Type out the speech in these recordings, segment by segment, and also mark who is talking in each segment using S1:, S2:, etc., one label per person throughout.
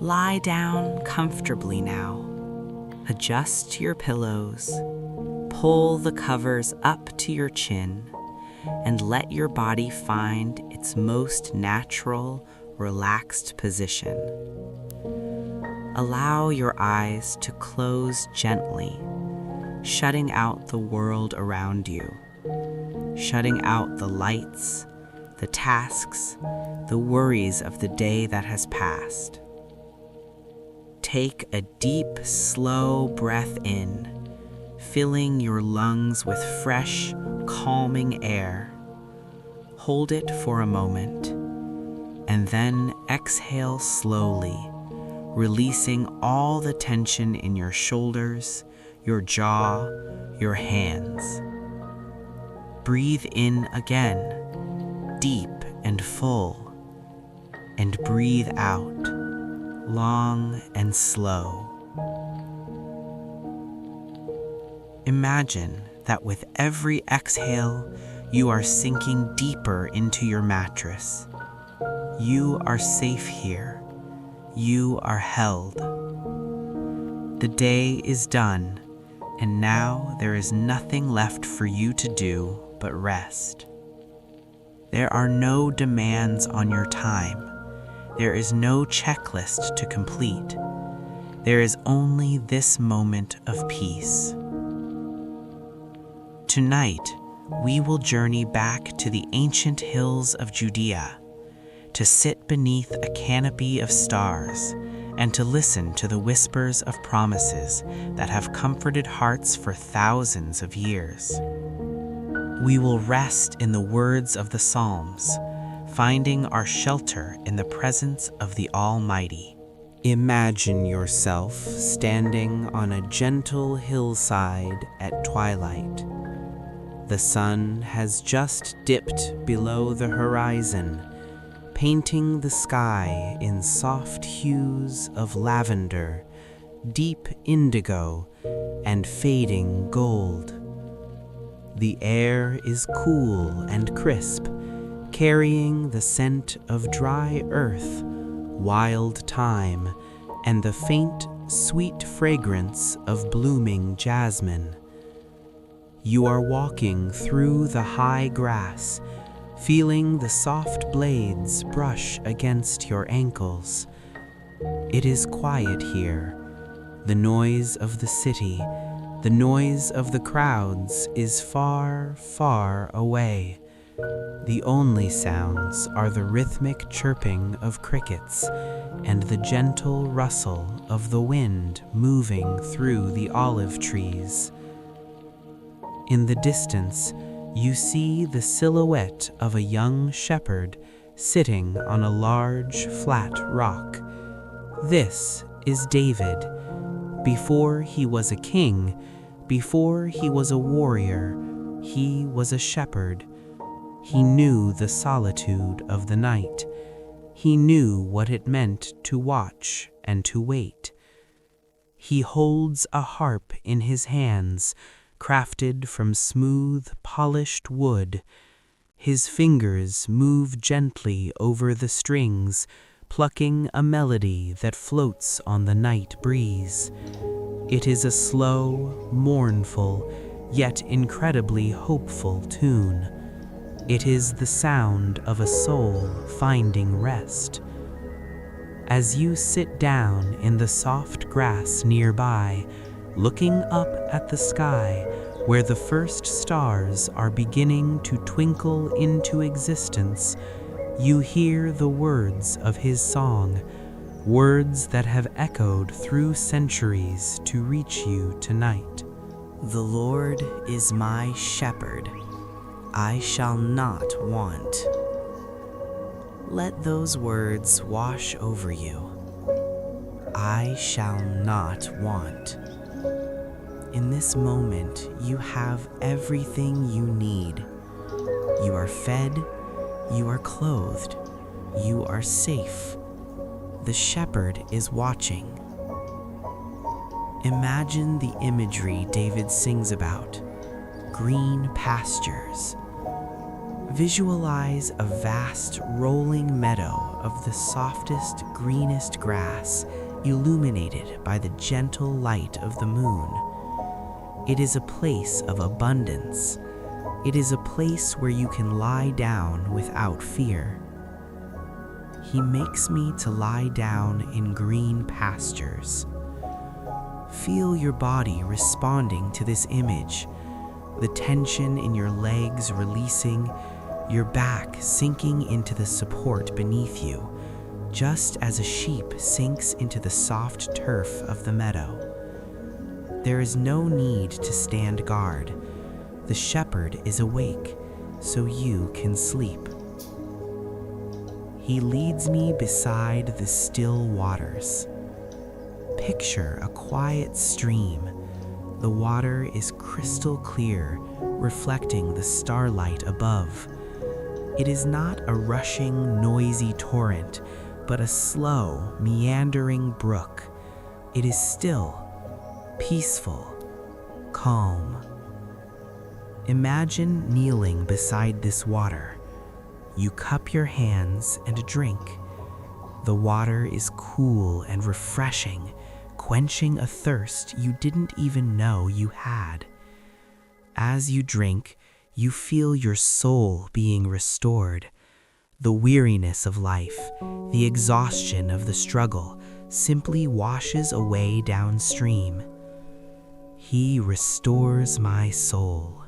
S1: Lie down comfortably now. Adjust your pillows. Pull the covers up to your chin and let your body find its most natural, relaxed position. Allow your eyes to close gently, shutting out the world around you, shutting out the lights, the tasks, the worries of the day that has passed. Take a deep, slow breath in, filling your lungs with fresh, calming air. Hold it for a moment, and then exhale slowly, releasing all the tension in your shoulders, your jaw, your hands. Breathe in again, deep and full, and breathe out, long and slow. Imagine that with every exhale, you are sinking deeper into your mattress. You are safe here. You are held. The day is done, and now there is nothing left for you to do but rest. There are no demands on your time. There is no checklist to complete. There is only this moment of peace. Tonight, we will journey back to the ancient hills of Judea, to sit beneath a canopy of stars and to listen to the whispers of promises that have comforted hearts for thousands of years. We will rest in the words of the Psalms, finding our shelter in the presence of the Almighty. Imagine yourself standing on a gentle hillside at twilight. The sun has just dipped below the horizon, painting the sky in soft hues of lavender, deep indigo, and fading gold. The air is cool and crisp, carrying the scent of dry earth, wild thyme, and the faint, sweet fragrance of blooming jasmine. You are walking through the high grass, feeling the soft blades brush against your ankles. It is quiet here. The noise of the city, the noise of the crowds is far, far away. The only sounds are the rhythmic chirping of crickets and the gentle rustle of the wind moving through the olive trees. In the distance, you see the silhouette of a young shepherd sitting on a large, flat rock. This is David. Before he was a king, before he was a warrior, he was a shepherd. He knew the solitude of the night. He knew what it meant to watch and to wait. He holds a harp in his hands, crafted from smooth, polished wood. His fingers move gently over the strings, plucking a melody that floats on the night breeze. It is a slow, mournful, yet incredibly hopeful tune. It is the sound of a soul finding rest. As you sit down in the soft grass nearby, looking up at the sky where the first stars are beginning to twinkle into existence, you hear the words of his song, words that have echoed through centuries to reach you tonight. The Lord is my shepherd. I shall not want. Let those words wash over you. I shall not want. In this moment, you have everything you need. You are fed, you are clothed, you are safe. The shepherd is watching. Imagine the imagery David sings about: green pastures. Visualize a vast rolling meadow of the softest, greenest grass, illuminated by the gentle light of the moon. It is a place of abundance. It is a place where you can lie down without fear. He makes me to lie down in green pastures. Feel your body responding to this image, the tension in your legs releasing, your back sinking into the support beneath you, just as a sheep sinks into the soft turf of the meadow. There is no need to stand guard. The shepherd is awake, so you can sleep. He leads me beside the still waters. Picture a quiet stream. The water is crystal clear, reflecting the starlight above. It is not a rushing, noisy torrent, but a slow, meandering brook. It is still, peaceful, calm. Imagine kneeling beside this water. You cup your hands and drink. The water is cool and refreshing, quenching a thirst you didn't even know you had. As you drink, you feel your soul being restored. The weariness of life, the exhaustion of the struggle, simply washes away downstream. He restores my soul.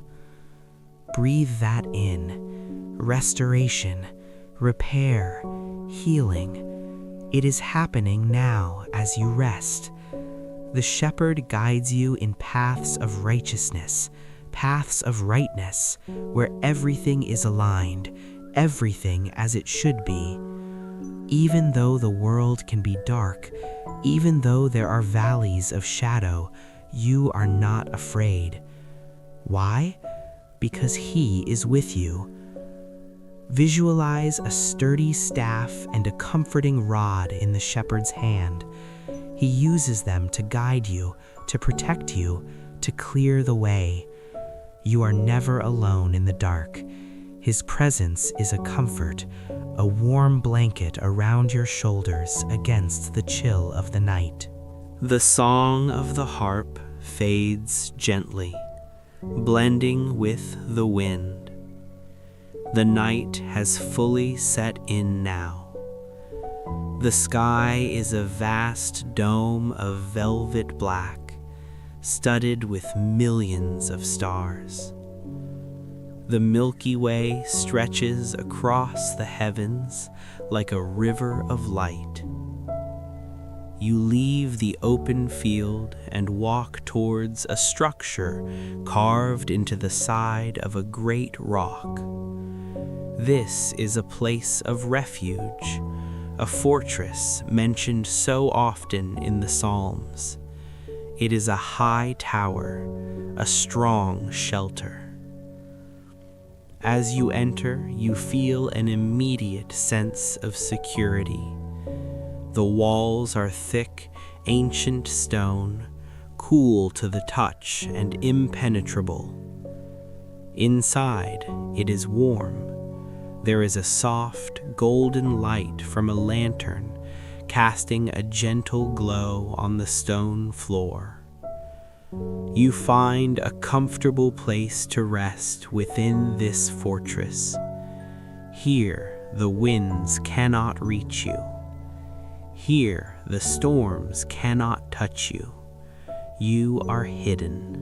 S1: Breathe that in. Restoration, repair, healing. It is happening now as you rest. The shepherd guides you in paths of righteousness, paths of rightness, where everything is aligned, everything as it should be. Even though the world can be dark, even though there are valleys of shadow, you are not afraid. Why? Because He is with you. Visualize a sturdy staff and a comforting rod in the shepherd's hand. He uses them to guide you, to protect you, to clear the way. You are never alone in the dark. His presence is a comfort, a warm blanket around your shoulders against the chill of the night. The song of the harp fades gently, blending with the wind. The night has fully set in now. The sky is a vast dome of velvet black, studded with millions of stars. The Milky Way stretches across the heavens like a river of light. You leave the open field and walk towards a structure carved into the side of a great rock. This is a place of refuge, a fortress mentioned so often in the Psalms. It is a high tower, a strong shelter. As you enter, you feel an immediate sense of security. The walls are thick, ancient stone, cool to the touch and impenetrable. Inside, it is warm. There is a soft, golden light from a lantern, casting a gentle glow on the stone floor. You find a comfortable place to rest within this fortress. Here, the winds cannot reach you. Here, the storms cannot touch you. You are hidden.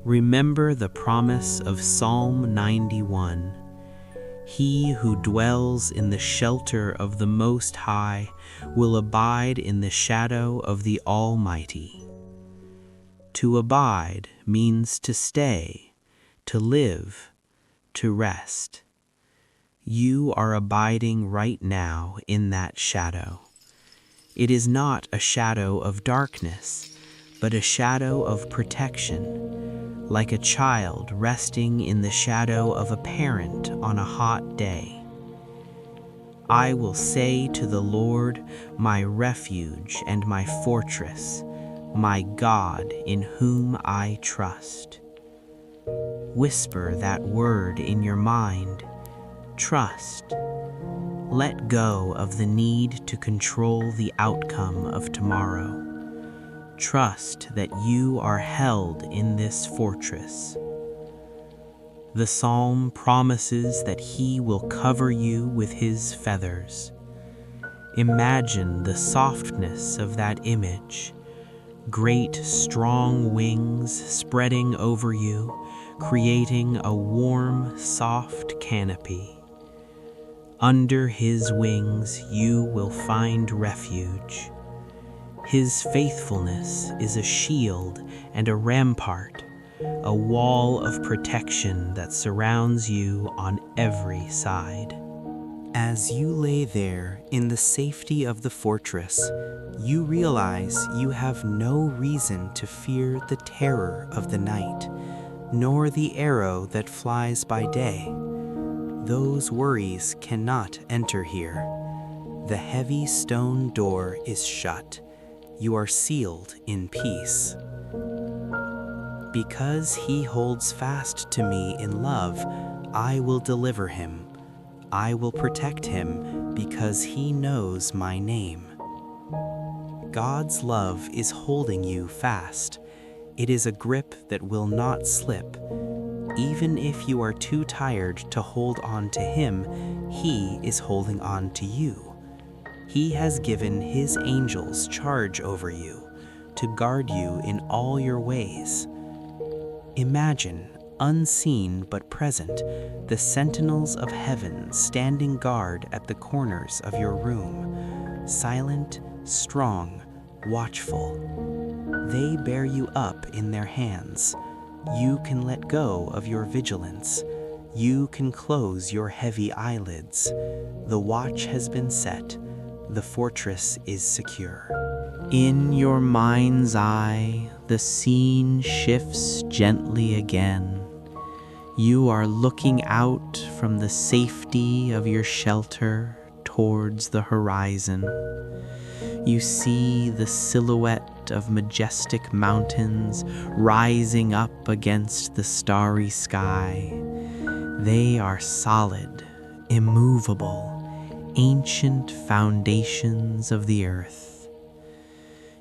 S1: Remember the promise of Psalm 91. He who dwells in the shelter of the Most High will abide in the shadow of the Almighty. To abide means to stay, to live, to rest. You are abiding right now in that shadow. It is not a shadow of darkness, but a shadow of protection, like a child resting in the shadow of a parent on a hot day. I will say to the Lord, my refuge and my fortress, my God in whom I trust. Whisper that word in your mind, trust. Let go of the need to control the outcome of tomorrow. Trust that you are held in this fortress. The psalm promises that He will cover you with His feathers. Imagine the softness of that image. Great, strong wings spreading over you, creating a warm, soft canopy. Under His wings you will find refuge. His faithfulness is a shield and a rampart, a wall of protection that surrounds you on every side. As you lay there in the safety of the fortress, you realize you have no reason to fear the terror of the night, nor the arrow that flies by day. Those worries cannot enter here. The heavy stone door is shut. You are sealed in peace. Because He holds fast to me in love, I will deliver him. I will protect him because He knows my name. God's love is holding you fast. It is a grip that will not slip. Even if you are too tired to hold on to Him, He is holding on to you. He has given His angels charge over you to guard you in all your ways. Imagine, unseen but present, the sentinels of heaven standing guard at the corners of your room, silent, strong, watchful. They bear you up in their hands. You can let go of your vigilance. You can close your heavy eyelids. The watch has been set. The fortress is secure. In your mind's eye, the scene shifts gently again. You are looking out from the safety of your shelter towards the horizon. You see the silhouette of majestic mountains rising up against the starry sky. They are solid, immovable, ancient foundations of the earth.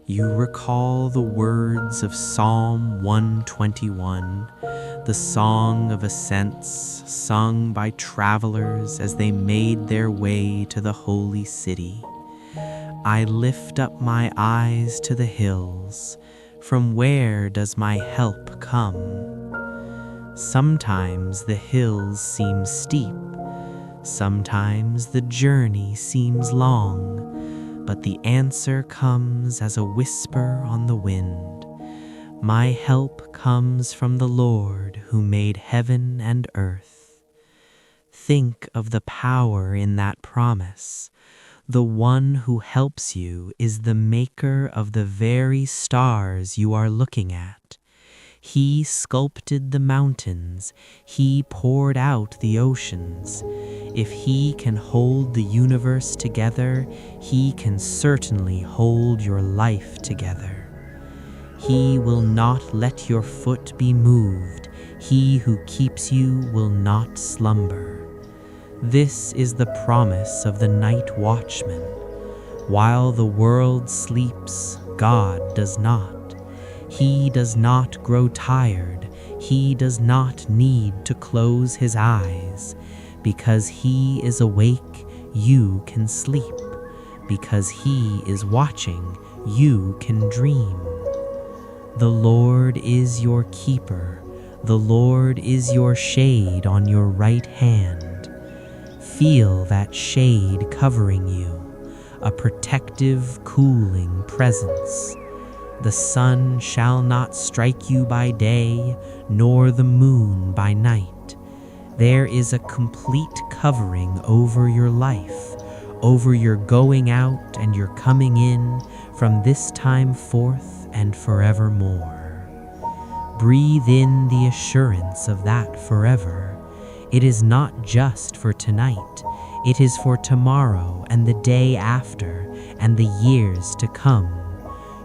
S1: You recall the words of Psalm 121, the song of ascents sung by travelers as they made their way to the holy city. I lift up my eyes to the hills. From where does my help come? Sometimes the hills seem steep. Sometimes the journey seems long. But the answer comes as a whisper on the wind. My help comes from the Lord who made heaven and earth. Think of the power in that promise. The one who helps you is the maker of the very stars you are looking at. He sculpted the mountains. He poured out the oceans. If He can hold the universe together, He can certainly hold your life together. He will not let your foot be moved. He who keeps you will not slumber. This is the promise of the night watchman. While the world sleeps, God does not. He does not grow tired. He does not need to close His eyes. Because He is awake, you can sleep. Because He is watching, you can dream. The Lord is your keeper. The Lord is your shade on your right hand. Feel that shade covering you, a protective, cooling presence. The sun shall not strike you by day, nor the moon by night. There is a complete covering over your life, over your going out and your coming in, from this time forth and forevermore. Breathe in the assurance of that forever. It is not just for tonight. It is for tomorrow and the day after and the years to come.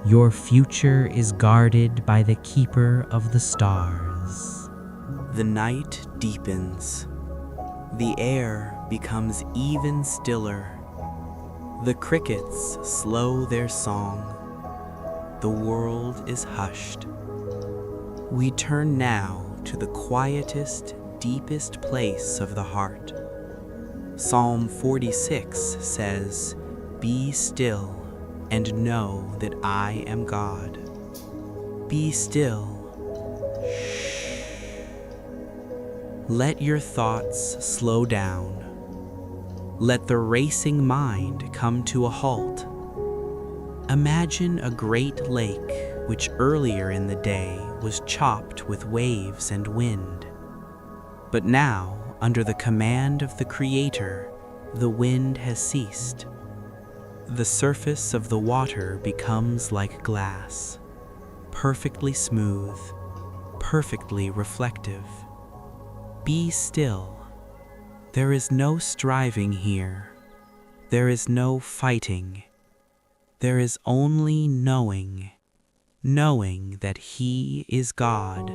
S1: Your future is guarded by the keeper of the stars. The night deepens. The air becomes even stiller. The crickets slow their song. The world is hushed. We turn now to the quietest, deepest place of the heart. Psalm 46 says, "Be still and know that I am God." Be still. Shh. Let your thoughts slow down. Let the racing mind come to a halt. Imagine a great lake which earlier in the day was chopped with waves and wind. But now, under the command of the Creator, the wind has ceased. The surface of the water becomes like glass, perfectly smooth, perfectly reflective. Be still. There is no striving here. There is no fighting. There is only knowing. Knowing that He is God.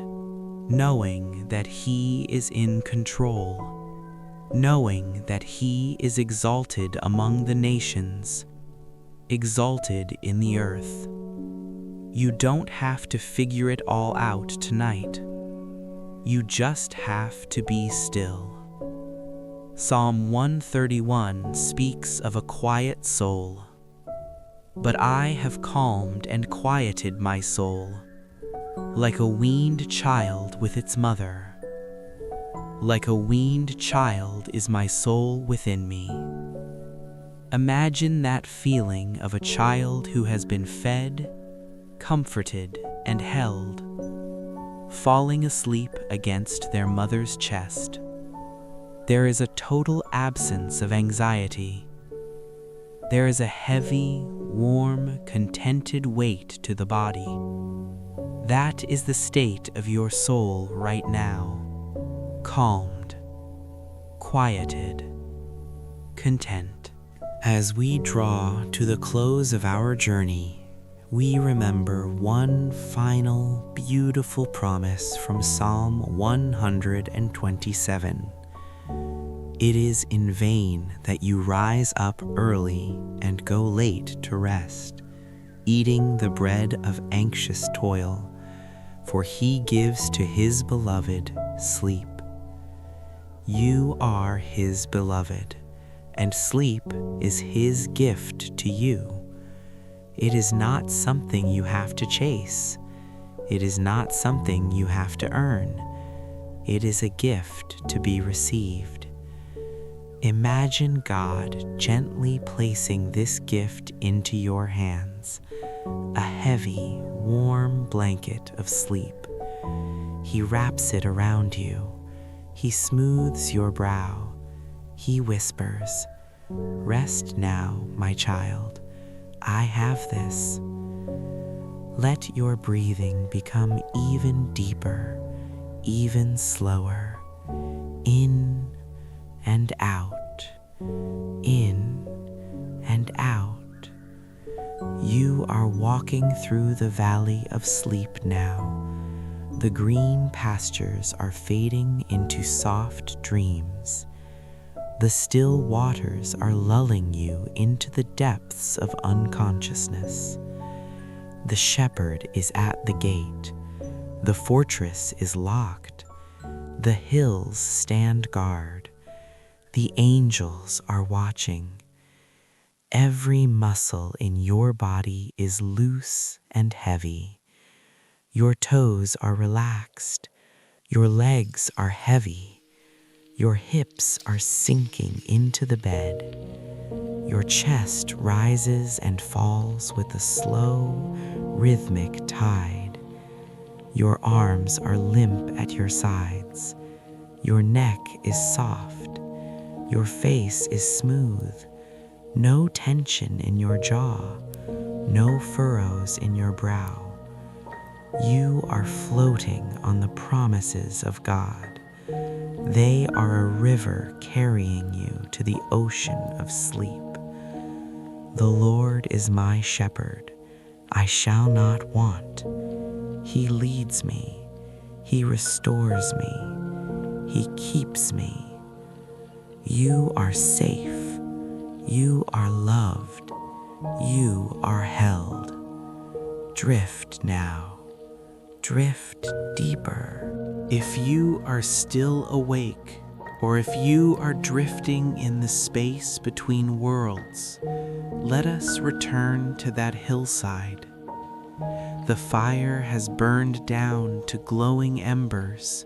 S1: Knowing that He is in control. Knowing that He is exalted among the nations. Exalted in the earth. You don't have to figure it all out tonight. You just have to be still. Psalm 131 speaks of a quiet soul. But I have calmed and quieted my soul, like a weaned child with its mother. Like a weaned child is my soul within me. Imagine that feeling of a child who has been fed, comforted, and held, falling asleep against their mother's chest. There is a total absence of anxiety. There is a heavy, warm, contented weight to the body. That is the state of your soul right now. Calmed, quieted, content. As we draw to the close of our journey, we remember one final, beautiful promise from Psalm 127. It is in vain that you rise up early and go late to rest, eating the bread of anxious toil, for He gives to His beloved sleep. You are His beloved, and sleep is His gift to you. It is not something you have to chase. It is not something you have to earn. It is a gift to be received. Imagine God gently placing this gift into your hands, a heavy, warm blanket of sleep. He wraps it around you. He smooths your brow. He whispers, "Rest now, my child. I have this." Let your breathing become even deeper, even slower. In and out, in and out. You are walking through the valley of sleep now. The green pastures are fading into soft dreams. The still waters are lulling you into the depths of unconsciousness. The shepherd is at the gate. The fortress is locked. The hills stand guard. The angels are watching. Every muscle in your body is loose and heavy. Your toes are relaxed. Your legs are heavy. Your hips are sinking into the bed. Your chest rises and falls with a slow, rhythmic tide. Your arms are limp at your sides. Your neck is soft. Your face is smooth. No tension in your jaw. No furrows in your brow. You are floating on the promises of God. They are a river carrying you to the ocean of sleep. The Lord is my shepherd. I shall not want. He leads me. He restores me. He keeps me. You are safe. You are loved. You are held. Drift now. Drift deeper. If you are still awake, or if you are drifting in the space between worlds, let us return to that hillside. The fire has burned down to glowing embers,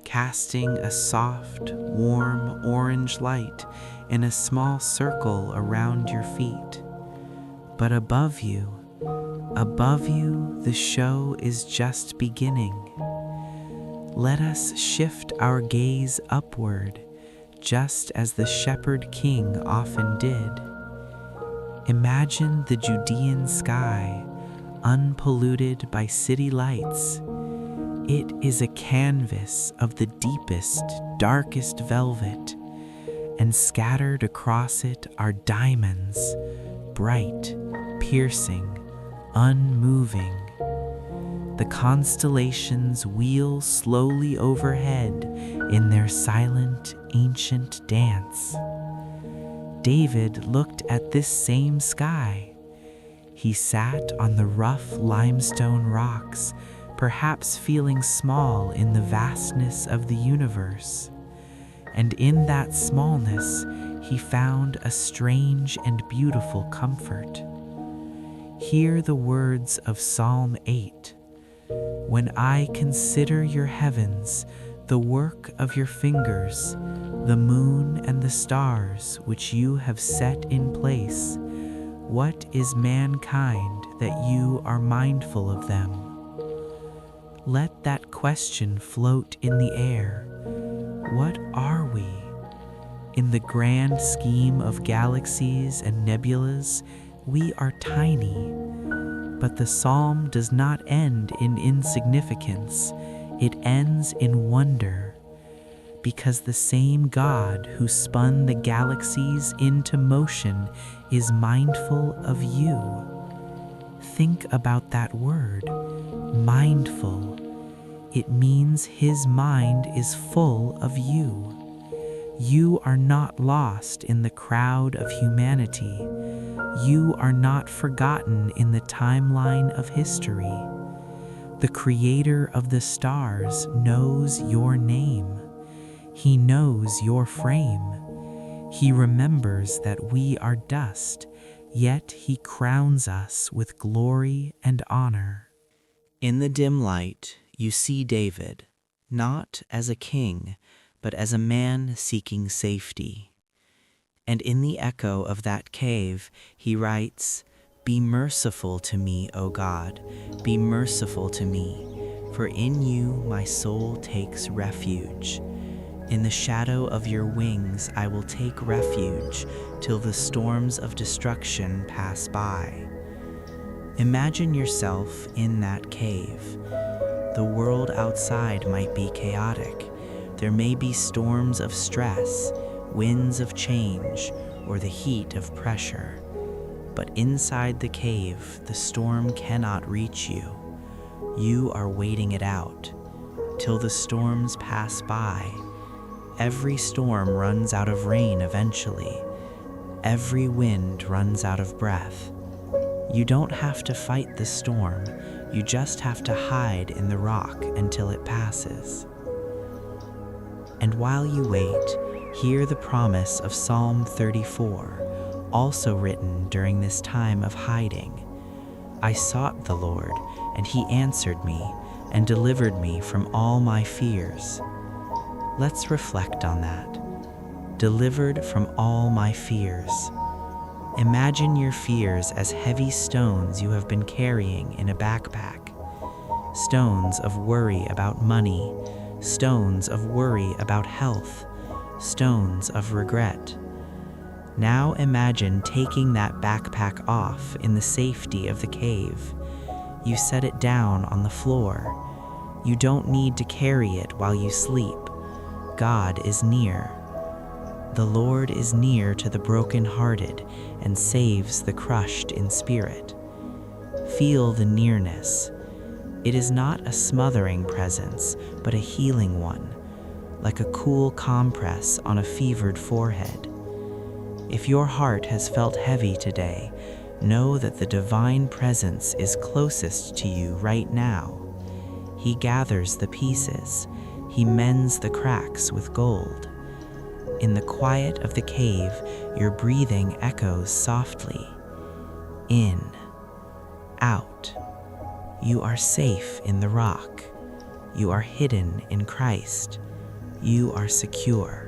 S1: casting a soft, warm orange light in a small circle around your feet. But above you, the show is just beginning. Let us shift our gaze upward, just as the shepherd king often did. Imagine the Judean sky, unpolluted by city lights. It is a canvas of the deepest, darkest velvet, and scattered across it are diamonds, bright, piercing, unmoving. The constellations wheel slowly overhead in their silent, ancient dance. David looked at this same sky. He sat on the rough limestone rocks, perhaps feeling small in the vastness of the universe. And in that smallness, he found a strange and beautiful comfort. Hear the words of Psalm 8. When I consider your heavens, the work of your fingers, the moon and the stars which you have set in place, what is mankind that you are mindful of them? Let that question float in the air. What are we? In the grand scheme of galaxies and nebulas, we are tiny. But the psalm does not end in insignificance. It ends in wonder, because the same God who spun the galaxies into motion is mindful of you. Think about that word, mindful. It means his mind is full of you. You are not lost in the crowd of humanity. You are not forgotten in the timeline of history. The creator of the stars knows your name. He knows your frame. He remembers that we are dust, yet he crowns us with glory and honor. In the dim light, you see David, not as a king, but as a man seeking safety. And in the echo of that cave, he writes, "Be merciful to me, O God, be merciful to me, for in you my soul takes refuge. In the shadow of your wings I will take refuge till the storms of destruction pass by." Imagine yourself in that cave. The world outside might be chaotic. There may be storms of stress, winds of change, or the heat of pressure. But inside the cave, the storm cannot reach you. You are waiting it out till the storms pass by. Every storm runs out of rain eventually. Every wind runs out of breath. You don't have to fight the storm. You just have to hide in the rock until it passes. And while you wait, hear the promise of Psalm 34, also written during this time of hiding. I sought the Lord, and he answered me and delivered me from all my fears. Let's reflect on that. Delivered from all my fears. Imagine your fears as heavy stones you have been carrying in a backpack. Stones of worry about money, stones of worry about health, stones of regret. Now imagine taking that backpack off in the safety of the cave. You set it down on the floor. You don't need to carry it while you sleep. God is near. The Lord is near to the brokenhearted and saves the crushed in spirit. Feel the nearness. It is not a smothering presence, but a healing one. like a cool compress on a fevered forehead. If your heart has felt heavy today, know that the divine presence is closest to you right now. He gathers the pieces. He mends the cracks with gold. In the quiet of the cave, your breathing echoes softly. In, out. You are safe in the rock. You are hidden in Christ. You are secure.